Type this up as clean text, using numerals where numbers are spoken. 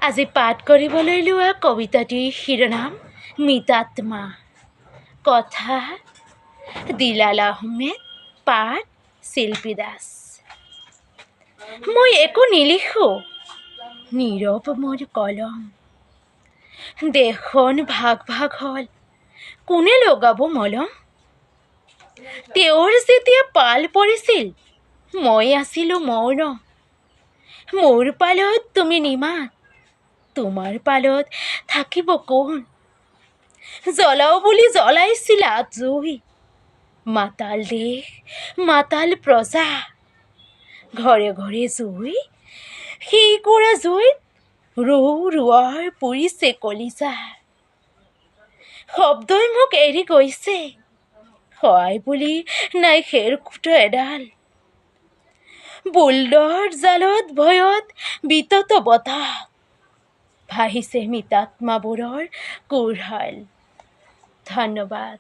আজি পাঠ কৰিবলৈ লোৱা কবিতাটিৰ শিৰোনাম মিতাত্মা। কথা দিলাল আহমেদ, পাঠ শিল্পী দাস। মই একো নিলিখোঁ, নীৰৱ মোৰ কলম। দেশখন ভাগ ভাগ হ'ল, কোনে লগাব মলম? তেওঁৰ যেতিয়া পাল পৰিছিল, মই আছিলোঁ মৌন। মোৰ পালত তুমি নিমাত, তোমাৰ পালত থাকিব কোন? জ্বলাও বুলি জ্বলাইছিলা জুই, মাতাল দেশ, মাতাল প্ৰজা। ঘৰে ঘৰে জুই, সেইকুৰা জুইত ৰোৱাৰ পুৰিছে কলিজা। শব্দই মোক এৰি গৈছে, সহায় বুলি নাই খেৰখুঁটা এডাল। বুলডৰ জালত ভয়ত বিতত বতাহ, ভাহিছে মিতাত্মাবোৰৰ কোৰহাল। ধন্যবাদ।